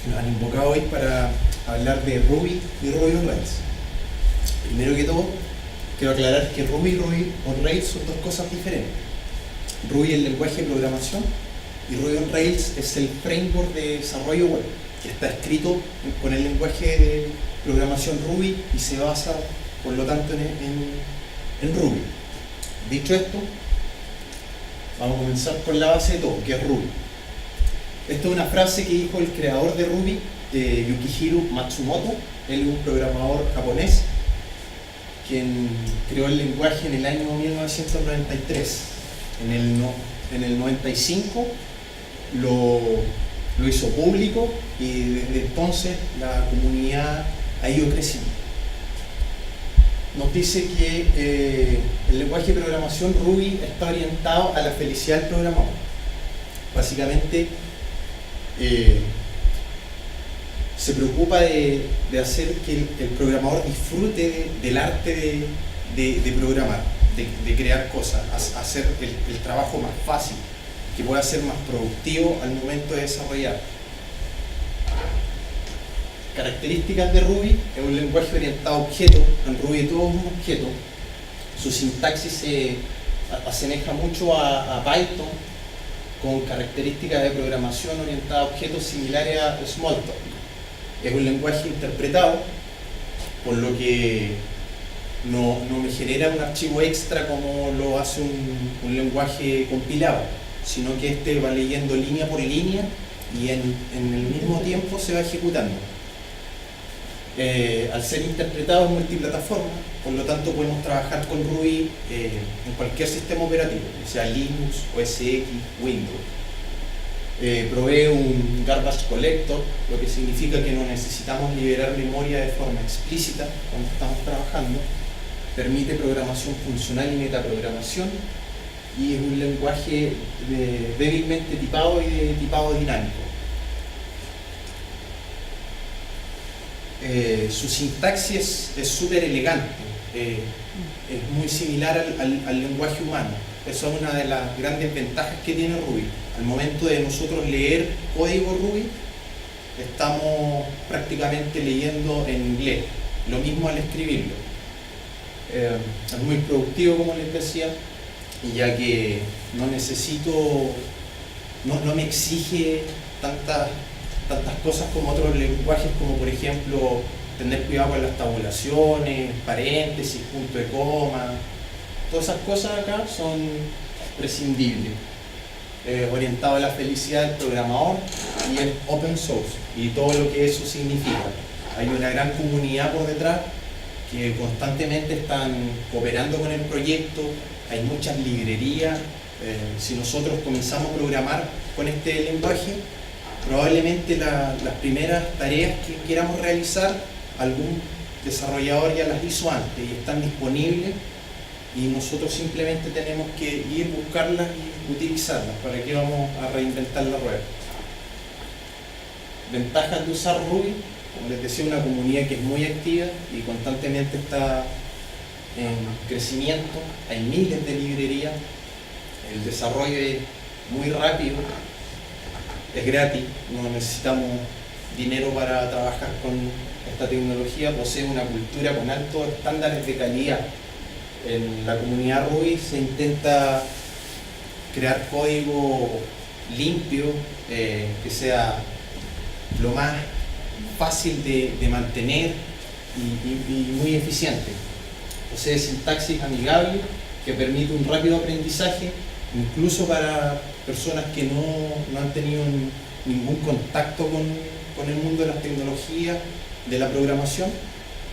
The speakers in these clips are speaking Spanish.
nos han invocado hoy para hablar de Ruby y Ruby on Rails. Primero que todo, quiero aclarar que Ruby y Ruby on Rails son dos cosas diferentes. Ruby es el lenguaje de programación y Ruby on Rails es el framework de desarrollo web, que está escrito con el lenguaje de programación Ruby y se basa, por lo tanto, en Ruby. Dicho esto, vamos a comenzar con la base de todo, que es Ruby. Esta es una frase que dijo el creador de Ruby, Yukihiro Matsumoto. Él es un programador japonés quien creó el lenguaje en el año 1993. En el 95 lo hizo público y desde entonces la comunidad ha ido creciendo. Nos dice que el lenguaje de programación Ruby está orientado a la felicidad del programador. Básicamente se preocupa de hacer que el programador disfrute del arte de programar, de crear cosas, hacer el trabajo más fácil, que pueda ser más productivo al momento de desarrollar. Características de Ruby: es un lenguaje orientado a objetos. En Ruby todo es un objeto. Su sintaxis se asemeja mucho a Python, con características de programación orientada a objetos similares a Smalltalk. Es un lenguaje interpretado, por lo que no me genera un archivo extra como lo hace un lenguaje compilado, sino que este va leyendo línea por línea y en el mismo tiempo se va ejecutando. Al ser interpretado en multiplataforma, por lo tanto podemos trabajar con Ruby en cualquier sistema operativo, sea Linux, OS X, Windows. Provee un garbage collector, lo que significa que no necesitamos liberar memoria de forma explícita cuando estamos trabajando. Permite programación funcional y metaprogramación, y es un lenguaje débilmente tipado y de tipado dinámico. Su sintaxis es súper elegante, es muy similar al lenguaje humano. Esa es una de las grandes ventajas que tiene Ruby. Al momento de nosotros leer código Ruby, estamos prácticamente leyendo en inglés, lo mismo al escribirlo. Es muy productivo, como les decía, y ya que no me exige tantas cosas como otros lenguajes, como por ejemplo tener cuidado con las tabulaciones, paréntesis, punto de coma. Todas esas cosas acá son prescindibles. Orientado a la felicidad del programador, y es open source y todo lo que eso significa. Hay una gran comunidad por detrás que constantemente están cooperando con el proyecto. Hay muchas librerías. Si nosotros comenzamos a programar con este lenguaje, probablemente las primeras tareas que queramos realizar, algún desarrollador ya las hizo antes y están disponibles, y nosotros simplemente tenemos que ir, buscarlas y utilizarlas. ¿Para qué vamos a reinventar la rueda? Ventajas de usar Ruby: como les decía, una comunidad que es muy activa y constantemente está en crecimiento. Hay miles de librerías, el desarrollo es muy rápido, es gratis, no necesitamos dinero para trabajar con esta tecnología. Posee una cultura con altos estándares de calidad. En la comunidad Ruby se intenta crear código limpio, que sea lo más fácil de mantener y muy eficiente. Posee sintaxis amigable que permite un rápido aprendizaje, incluso para personas que no han tenido ningún contacto con el mundo de las tecnologías, de la programación.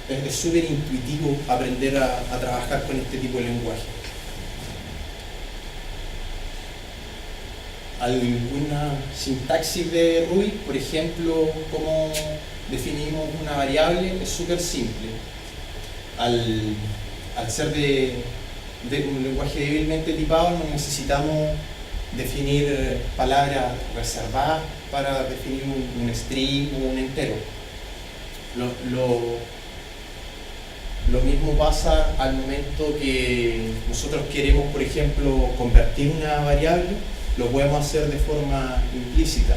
Es súper intuitivo aprender a trabajar con este tipo de lenguaje. Alguna sintaxis de Ruby, por ejemplo, cómo definimos una variable, es súper simple. Al ser de un lenguaje débilmente tipado, no necesitamos definir palabras reservadas para definir un string o un entero. Lo mismo pasa al momento que nosotros queremos, por ejemplo, convertir una variable, lo podemos hacer de forma implícita.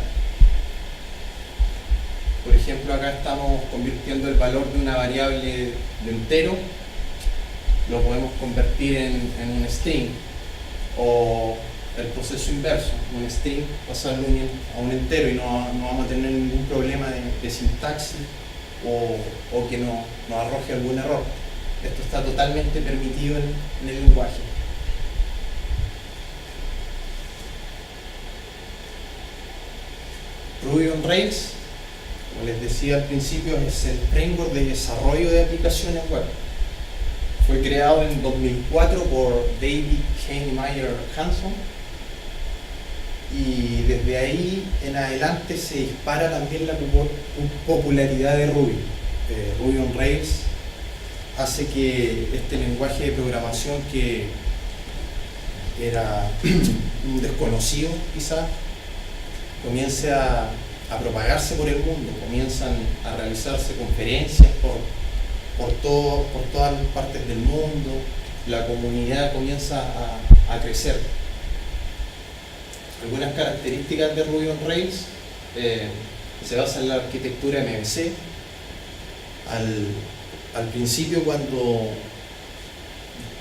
ejemplo, acá estamos convirtiendo el valor de una variable de entero, lo podemos convertir en un string, o el proceso inverso, un string pasarlo a un entero y no vamos a tener ningún problema de sintaxis o que nos arroje algún error. Esto está totalmente permitido en el lenguaje. Ruby on Rails, como les decía al principio, es el framework de desarrollo de aplicaciones web. Fue creado en 2004 por David Heinemeier Hansson y desde ahí en adelante se dispara también la popularidad de Ruby. Ruby on Rails hace que este lenguaje de programación que era un desconocido quizás comience a propagarse por el mundo, comienzan a realizarse conferencias por todas las partes del mundo, la comunidad comienza a crecer. Algunas características de Ruby on Rails se basan en la arquitectura MVC. Al principio, cuando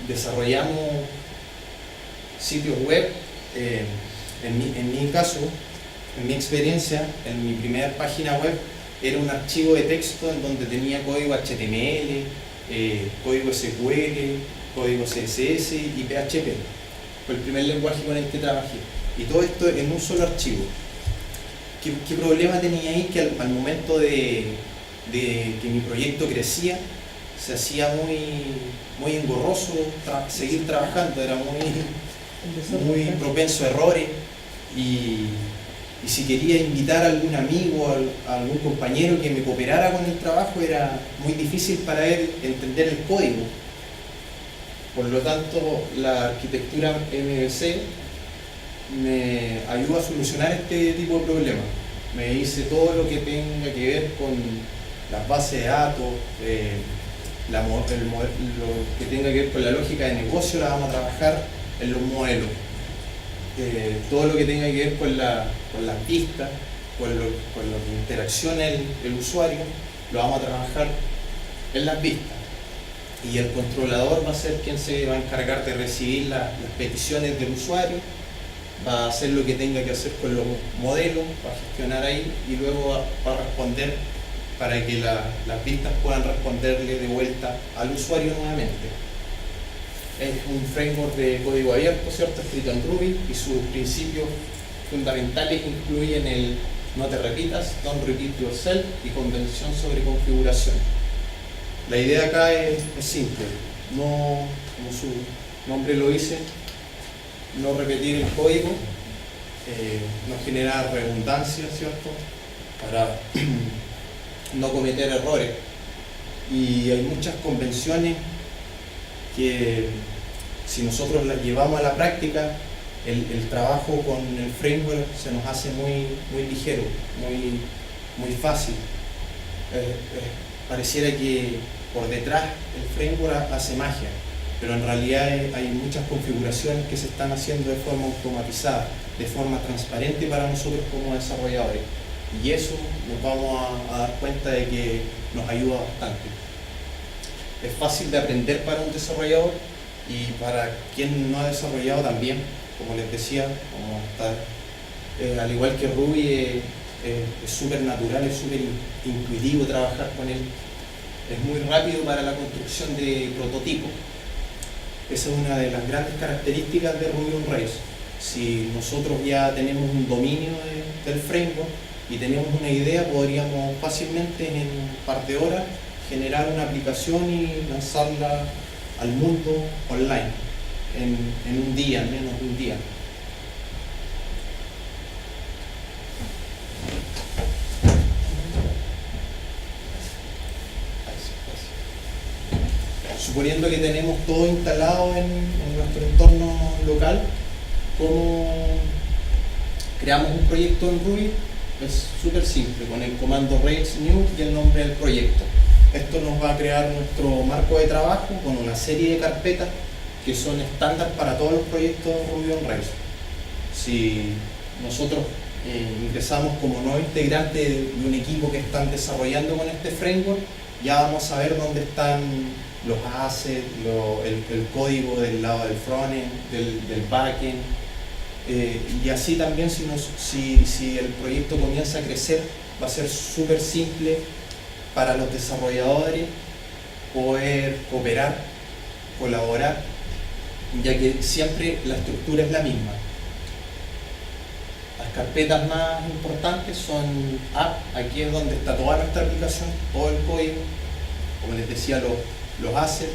desarrollamos sitios web, en mi caso, en mi experiencia, en mi primera página web era un archivo de texto en donde tenía código HTML, código SQL, código CSS y PHP. Fue el primer lenguaje con el que trabajé. Y todo esto en un solo archivo. ¿Qué problema tenía ahí? Que al momento de que mi proyecto crecía, se hacía muy engorroso seguir trabajando, era muy propenso a errores y si quería invitar a algún amigo, a algún compañero que me cooperara con el trabajo, era muy difícil para él entender el código. Por lo tanto, la arquitectura MVC me ayuda a solucionar este tipo de problemas. Me dice todo lo que tenga que ver con las bases de datos, lo que tenga que ver con la lógica de negocio la vamos a trabajar en los modelos. Todo lo que tenga que ver con las pistas, con lo que interacciona el usuario, lo vamos a trabajar en las pistas. Y el controlador va a ser quien se va a encargar de recibir las peticiones del usuario, va a hacer lo que tenga que hacer con los modelos, va a gestionar ahí y luego va a responder para que las pistas puedan responderle de vuelta al usuario nuevamente. Es un framework de código abierto, ¿cierto? Escrito en Ruby y sus principios fundamentales incluyen el no te repitas, don't repeat yourself y convención sobre configuración. La idea acá es simple, no, como su nombre lo dice, no repetir el código, no generar redundancia, ¿cierto? Para no cometer errores. Y hay muchas convenciones que si nosotros las llevamos a la práctica, el trabajo con el framework se nos hace muy ligero, muy fácil. Pareciera que por detrás el framework hace magia, pero en realidad hay muchas configuraciones que se están haciendo de forma automatizada, de forma transparente para nosotros como desarrolladores. Y eso nos vamos a dar cuenta de que nos ayuda bastante. Es fácil de aprender para un desarrollador y para quien no ha desarrollado también, como les decía, al igual que Ruby es súper natural, es súper intuitivo trabajar con él. Es muy rápido para la construcción de prototipos. Esa es una de las grandes características de Ruby on Rails. Si nosotros ya tenemos un dominio del framework y tenemos una idea, podríamos fácilmente en un par de horas generar una aplicación y lanzarla al mundo online en un día, en menos de un día. Suponiendo que tenemos todo instalado en nuestro entorno local, ¿cómo creamos un proyecto en Ruby? Es súper simple, con el comando Rails new y el nombre del proyecto. Esto nos va a crear nuestro marco de trabajo con una serie de carpetas que son estándar para todos los proyectos de Ruby on Rails. Si nosotros ingresamos como nuevo integrante de un equipo que están desarrollando con este framework, ya vamos a ver dónde están los assets, el código del lado del frontend, del backend, y así también si el proyecto comienza a crecer, va a ser súper simple para los desarrolladores poder cooperar, colaborar, ya que siempre la estructura es la misma. Las carpetas más importantes son app, aquí es donde está toda nuestra aplicación, todo el código, como les decía, los assets,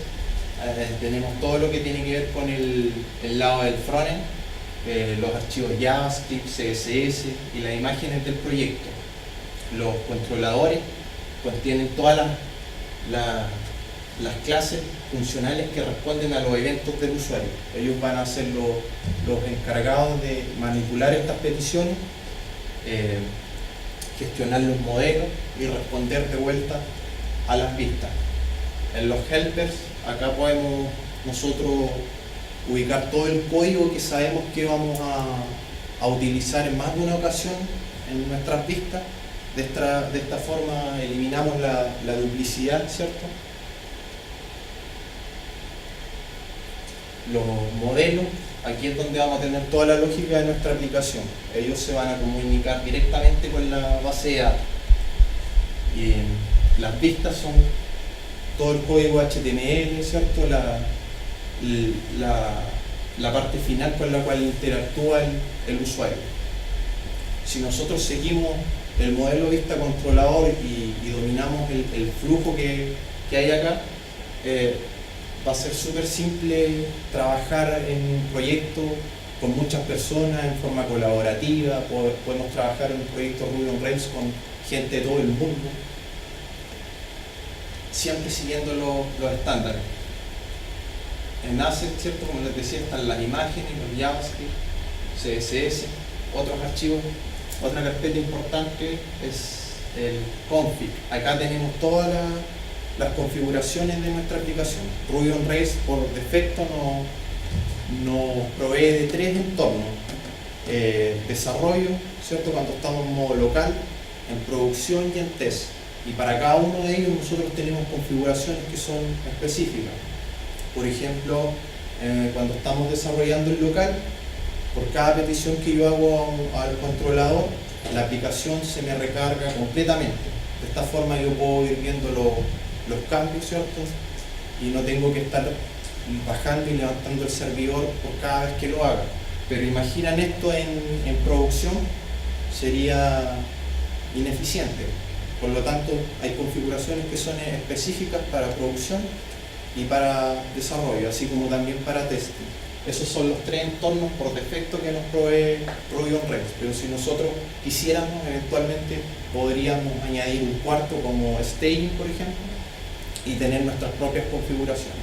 tenemos todo lo que tiene que ver con el lado del frontend, los archivos JavaScript, CSS y las imágenes del proyecto. Los controladores contienen todas las clases funcionales que responden a los eventos del usuario. Ellos van a ser los encargados de manipular estas peticiones, gestionar los modelos y responder de vuelta a las vistas. En los helpers, acá podemos nosotros ubicar todo el código que sabemos que vamos a utilizar en más de una ocasión en nuestras vistas. De esta forma eliminamos la duplicidad, ¿cierto? Los modelos, aquí es donde vamos a tener toda la lógica de nuestra aplicación. Ellos se van a comunicar directamente con la base de datos. Y las vistas son todo el código HTML, ¿cierto? La parte final con la cual interactúa el usuario. Si nosotros seguimos el modelo vista controlador y dominamos el flujo que hay acá, va a ser súper simple trabajar en un proyecto con muchas personas en forma colaborativa. Podemos trabajar en un proyecto Ruby on Rails con gente de todo el mundo, siempre siguiendo los estándares. En Assets, ¿cierto? Como les decía, están las imágenes, los JavaScript, CSS, otros archivos. Otra carpeta importante es el config. Acá tenemos todas las configuraciones de nuestra aplicación. Ruby on Rails por defecto nos provee de 3 entornos. Desarrollo, ¿cierto? Cuando estamos en modo local, en producción y en test. Y para cada uno de ellos nosotros tenemos configuraciones que son específicas. Por ejemplo, cuando estamos desarrollando en local, por cada petición que yo hago al controlador, la aplicación se me recarga completamente. De esta forma yo puedo ir viendo los cambios, ¿cierto? Y no tengo que estar bajando y levantando el servidor por cada vez que lo haga. Pero imaginan esto en producción, sería ineficiente. Por lo tanto, hay configuraciones que son específicas para producción y para desarrollo, así como también para testing. Esos son los 3 entornos por defecto que nos provee Ruby on Rails, pero si nosotros quisiéramos, eventualmente podríamos añadir un cuarto como staging, por ejemplo, y tener nuestras propias configuraciones.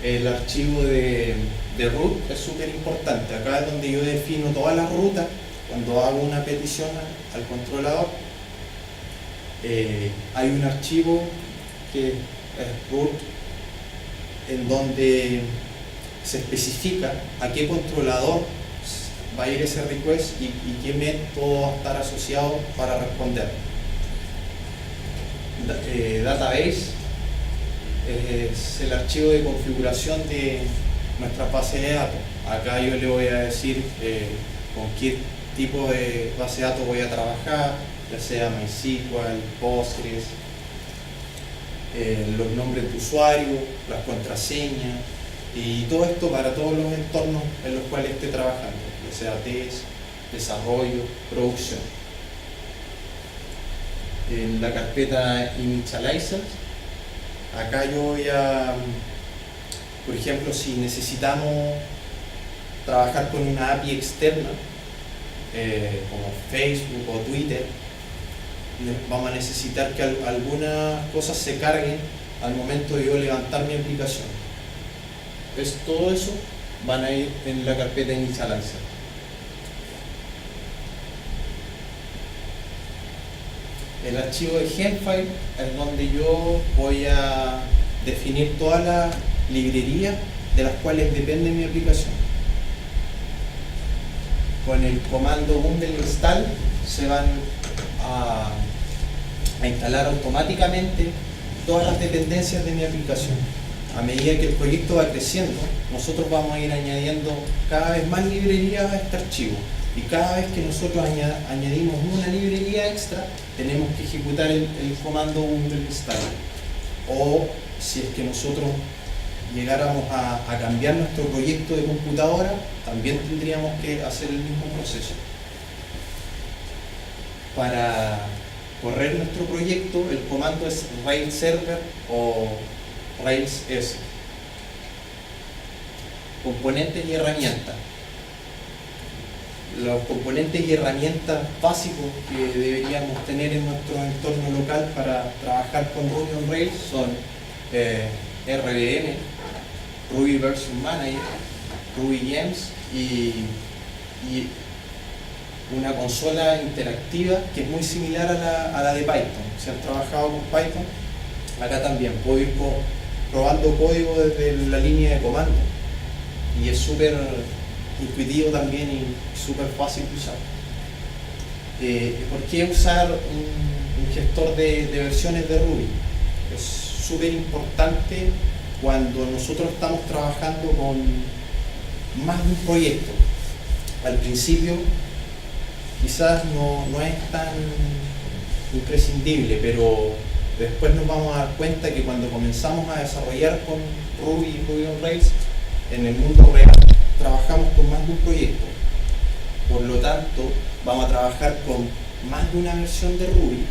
El archivo de root es súper importante. Acá es donde yo defino todas las rutas. Cuando hago una petición al controlador, hay un archivo que es root, en donde se especifica a qué controlador va a ir ese request y qué método va a estar asociado para responder. Database es el archivo de configuración de nuestra base de datos. Acá yo le voy a decir con qué tipo de base de datos voy a trabajar, ya sea MySQL, Postgres, los nombres de usuario, las contraseñas y todo esto para todos los entornos en los cuales esté trabajando, ya sea test, desarrollo, producción. En la carpeta Initializers, acá yo voy a, por ejemplo, si necesitamos trabajar con una API externa, como Facebook o Twitter, vamos a necesitar que algunas cosas se carguen al momento de yo levantar mi aplicación. Todo eso van a ir en la carpeta Initializer. El archivo de Gemfile es donde yo voy a definir todas las librerías de las cuales depende mi aplicación. con el comando bundle install se van a instalar automáticamente todas las dependencias de mi aplicación. A medida que el proyecto va creciendo, nosotros vamos a ir añadiendo cada vez más librerías a este archivo. Y cada vez que nosotros añadimos una librería extra, tenemos que ejecutar el comando bundle install. O si es que nosotros llegáramos a cambiar nuestro proyecto de computadora, también tendríamos que hacer el mismo proceso. Para correr nuestro proyecto, el comando es Rails Server o Rails S. Componentes y herramientas. Los componentes y herramientas básicos que deberíamos tener en nuestro entorno local para trabajar con Ruby on Rails son RVM, Ruby Version Manager, Ruby Gems y una consola interactiva que es muy similar a la de Python. Si han trabajado con Python, acá también puedo ir probando código desde la línea de comando y es súper intuitivo también y súper fácil de usar. ¿Por qué usar un gestor de versiones de Ruby? Es súper importante cuando nosotros estamos trabajando con más de un proyecto. Al principio quizás no es tan imprescindible, pero después nos vamos a dar cuenta que cuando comenzamos a desarrollar con Ruby y Ruby on Rails, en el mundo real trabajamos con más de un proyecto. Por lo tanto, vamos a trabajar con más de una versión de Ruby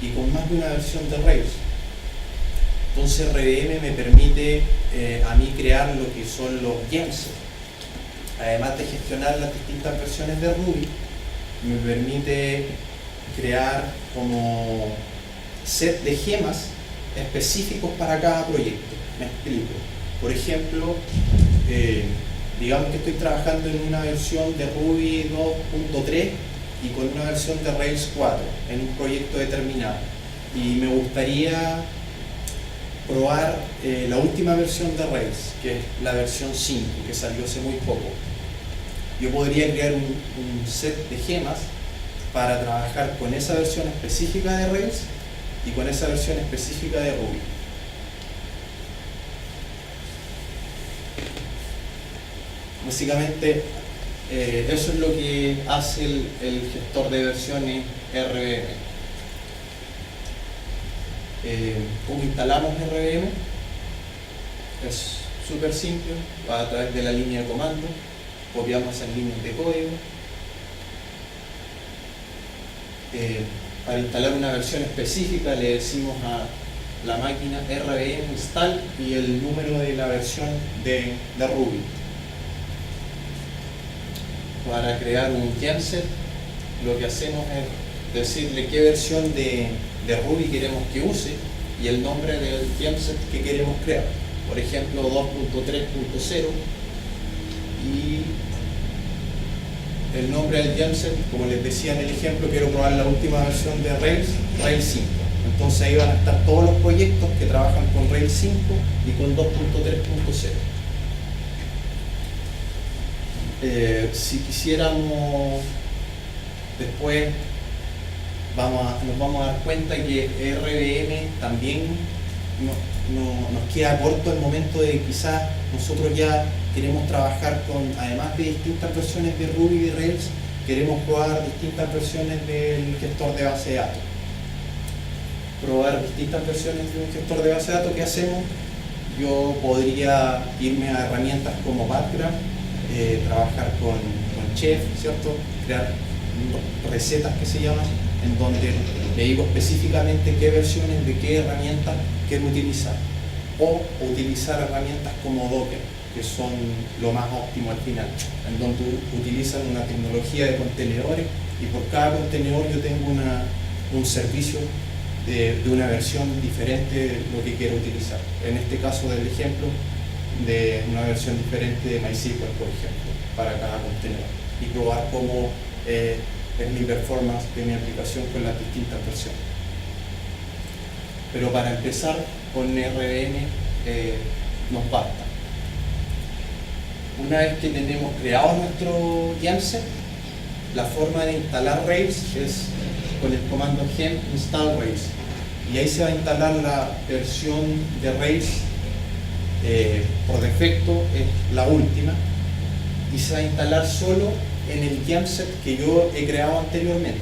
y con más de una versión de Rails. Entonces RVM me permite a mí crear lo que son los gems. Además de gestionar las distintas versiones de Ruby, me permite crear como set de gemas específicos para cada proyecto. Me explico. Por ejemplo, digamos que estoy trabajando en una versión de Ruby 2.3 y con una versión de Rails 4 en un proyecto determinado. Y me gustaría probar la última versión de Rails, que es la versión 5, que salió hace muy poco. Yo podría crear un set de gemas para trabajar con esa versión específica de Rails y con esa versión específica de Ruby. Básicamente, eso es lo que hace el gestor de versiones RVM. ¿Cómo instalamos RVM? Es súper simple, va a través de la línea de comando, copiamos esas líneas de código. Para instalar una versión específica le decimos a la máquina RVM install y el número de la versión de Ruby. Para crear un genset, lo que hacemos es decirle qué versión de Ruby queremos que use y el nombre del genset que queremos crear. Por ejemplo, 2.3.0 y el nombre del genset, como les decía en el ejemplo, quiero probar la última versión de Rails 5. Entonces ahí van a estar todos los proyectos que trabajan con Rails 5 y con 2.3.0. Si quisiéramos después nos vamos a dar cuenta que RVM también nos queda corto el momento de quizás nosotros ya queremos trabajar con, además de distintas versiones de Ruby y de Rails, queremos probar distintas versiones del gestor de base de datos. Probar distintas versiones de un gestor de base de datos, ¿qué hacemos? Yo podría irme a herramientas como Background, trabajar con Chef, ¿cierto? Crear recetas que se llaman, en donde le digo específicamente qué versiones de qué herramientas quiero utilizar. O utilizar herramientas como Docker, que son lo más óptimo al final, en donde utilizan una tecnología de contenedores y por cada contenedor yo tengo un servicio de una versión diferente de lo que quiero utilizar. En este caso del ejemplo, de una versión diferente de MySQL, por ejemplo, para cada contenedor y probar cómo es mi performance de mi aplicación con las distintas versiones. Pero para empezar con RVM nos basta. Una vez que tenemos creado nuestro genset, la forma de instalar Rails es con el comando gem install Rails. Y ahí se va a instalar la versión de Rails, por defecto es la última, y se va a instalar solo en el gemset que yo he creado anteriormente.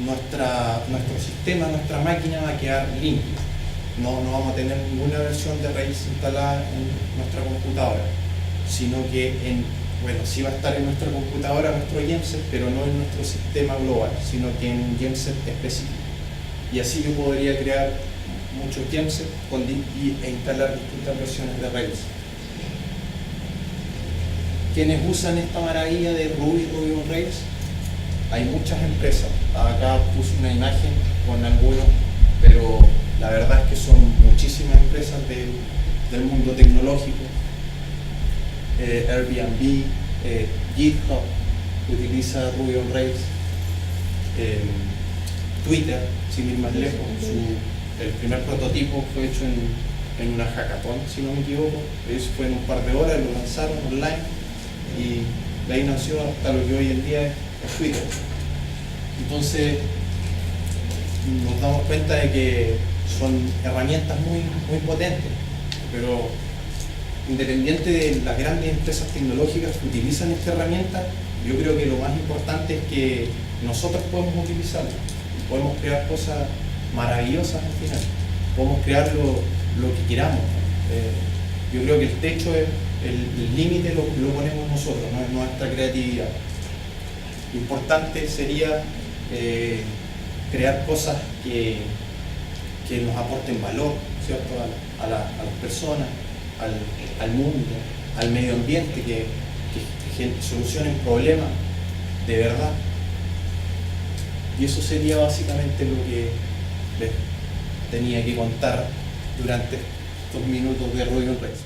Nuestro sistema, nuestra máquina va a quedar limpia. No vamos a tener ninguna versión de Rails instalada en nuestra computadora, sino que sí va a estar en nuestra computadora nuestro gemset, pero no en nuestro sistema global, sino que en un gemset específico. Y así yo podría crear muchos gemsets e instalar distintas versiones de Rails. Quienes usan esta maravilla de Ruby on Rails, hay muchas empresas. Acá puse una imagen con algunos, pero la verdad es que son muchísimas empresas del mundo tecnológico. Airbnb, GitHub utiliza Ruby on Rails, Twitter, sin ir más lejos, el primer prototipo fue hecho en una hackathon, si no me equivoco. Eso fue en un par de horas, lo lanzaron online y de ahí nació hasta lo que hoy en día es Twitter. Entonces nos damos cuenta de que son herramientas muy potentes, pero independiente de las grandes empresas tecnológicas que utilizan esta herramienta, yo creo que lo más importante es que nosotros podemos utilizarla, podemos crear cosas maravillosas al final, podemos crear lo que queramos. Yo creo que el techo, el límite lo ponemos nosotros, no es nuestra creatividad. Lo importante sería crear cosas que nos aporten valor, ¿cierto? A las personas, al mundo, al medio ambiente, que solucionen problemas de verdad. Y eso sería básicamente lo que les tenía que contar durante estos minutos de Ruby on Rails.